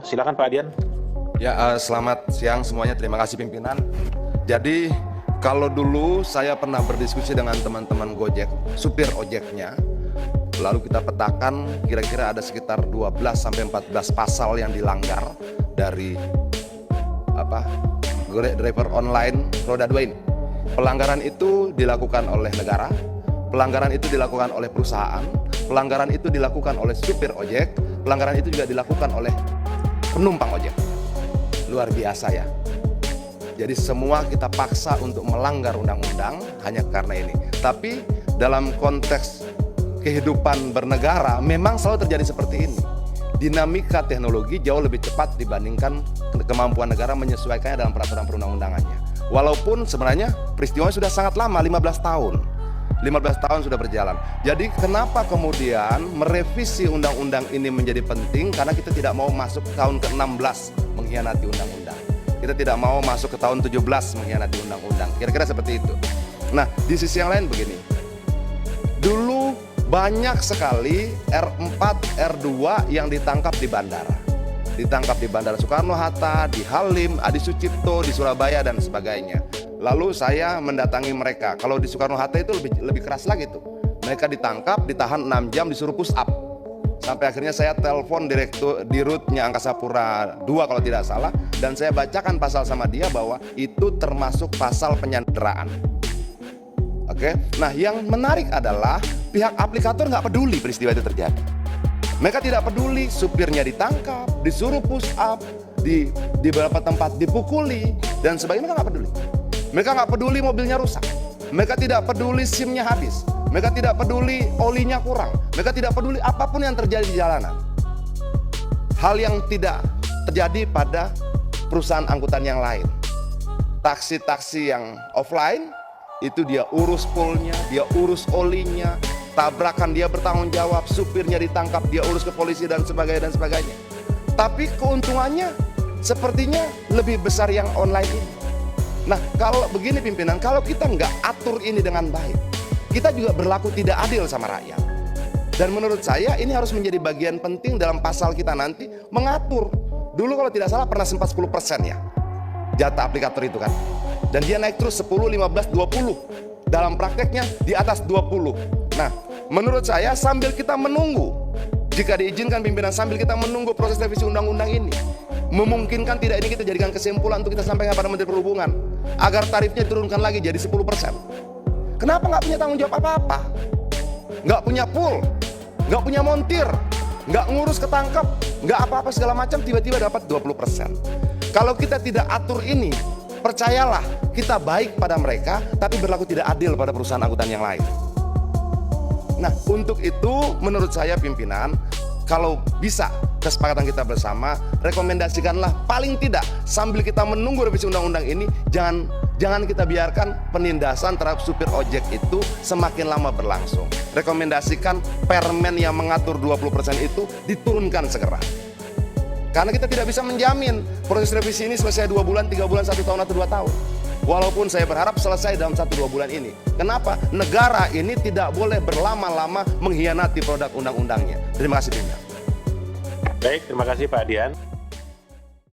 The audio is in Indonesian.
Silakan Pak Adian. Ya, selamat siang semuanya. Terima kasih pimpinan. Jadi, kalau dulu saya pernah berdiskusi dengan teman-teman Gojek, supir ojeknya, lalu kita petakan kira-kira ada sekitar 12 sampai 14 pasal yang dilanggar dari driver online roda 2 ini. Pelanggaran itu dilakukan oleh negara, pelanggaran itu dilakukan oleh perusahaan, pelanggaran itu dilakukan oleh supir ojek, pelanggaran itu juga dilakukan oleh penumpang ojek. Luar biasa ya. Jadi semua kita paksa untuk melanggar undang-undang hanya karena ini. Tapi dalam konteks kehidupan bernegara memang selalu terjadi seperti ini. Dinamika teknologi jauh lebih cepat dibandingkan kemampuan negara menyesuaikannya dalam peraturan perundang-undangannya. Walaupun sebenarnya peristiwanya sudah sangat lama, 15 tahun. 15 tahun sudah berjalan. Jadi kenapa kemudian merevisi undang-undang ini menjadi penting? Karena kita tidak mau masuk tahun ke-16 mengkhianati undang-undang. Kita tidak mau masuk ke tahun 17 mengkhianati undang-undang. Kira-kira seperti itu. Nah, di sisi yang lain begini. Dulu banyak sekali R4, R2 yang ditangkap di bandara. Ditangkap di Bandara Soekarno-Hatta, di Halim, Adi Sucipto, di Surabaya dan sebagainya. Lalu saya mendatangi mereka. Kalau di Soekarno-Hatta itu lebih keras lagi tuh. Mereka ditangkap, ditahan 6 jam, disuruh push up. Sampai akhirnya saya telepon direktur dirutnya Angkasa Pura II kalau tidak salah, dan saya bacakan pasal sama dia bahwa itu termasuk pasal penyanderaan. Oke. Nah, yang menarik adalah pihak aplikator nggak peduli peristiwa itu terjadi. Mereka tidak peduli supirnya ditangkap, disuruh push up, di beberapa tempat dipukuli dan sebagainya. Mereka nggak peduli. Mereka nggak peduli mobilnya rusak. Mereka tidak peduli SIM-nya habis. Mereka tidak peduli olinya kurang. Mereka tidak peduli apapun yang terjadi di jalanan. Hal yang tidak terjadi pada perusahaan angkutan yang lain. Taksi-taksi yang offline itu dia urus poolnya, dia urus olinya, tabrakan dia bertanggung jawab, supirnya ditangkap dia urus ke polisi dan sebagainya dan sebagainya. Tapi keuntungannya sepertinya lebih besar yang online ini. Nah, kalau begini pimpinan, kalau kita nggak atur ini dengan baik, kita juga berlaku tidak adil sama rakyat. Dan menurut saya ini harus menjadi bagian penting dalam pasal kita nanti mengatur. Dulu kalau tidak salah pernah sempat 10% ya jatah aplikator itu kan. Dan dia naik terus 10, 15, 20. Dalam prakteknya di atas 20. Nah, menurut saya sambil kita menunggu, jika diizinkan pimpinan, sambil kita menunggu proses revisi undang-undang ini, memungkinkan tidak ini kita jadikan kesimpulan untuk kita sampaikan pada Menteri Perhubungan agar tarifnya turunkan lagi jadi 10%. Kenapa nggak punya tanggung jawab apa-apa? Nggak punya pool, nggak punya montir, nggak ngurus ketangkap, nggak apa-apa segala macam, tiba-tiba dapat 20%. Kalau kita tidak atur ini, percayalah kita baik pada mereka, tapi berlaku tidak adil pada perusahaan angkutan yang lain. Nah, untuk itu menurut saya pimpinan, kalau bisa kesepakatan kita bersama, rekomendasikanlah paling tidak sambil kita menunggu revisi undang-undang ini, jangan kita biarkan penindasan terhadap supir ojek itu semakin lama berlangsung. Rekomendasikan permen yang mengatur 20% itu diturunkan segera. Karena kita tidak bisa menjamin proses revisi ini selesai 2 bulan, 3 bulan, 1 tahun atau 2 tahun. Walaupun saya berharap selesai dalam 1-2 bulan ini. Kenapa? Negara ini tidak boleh berlama-lama mengkhianati produk undang-undangnya. Terima kasih. Baik, terima kasih Pak Adian.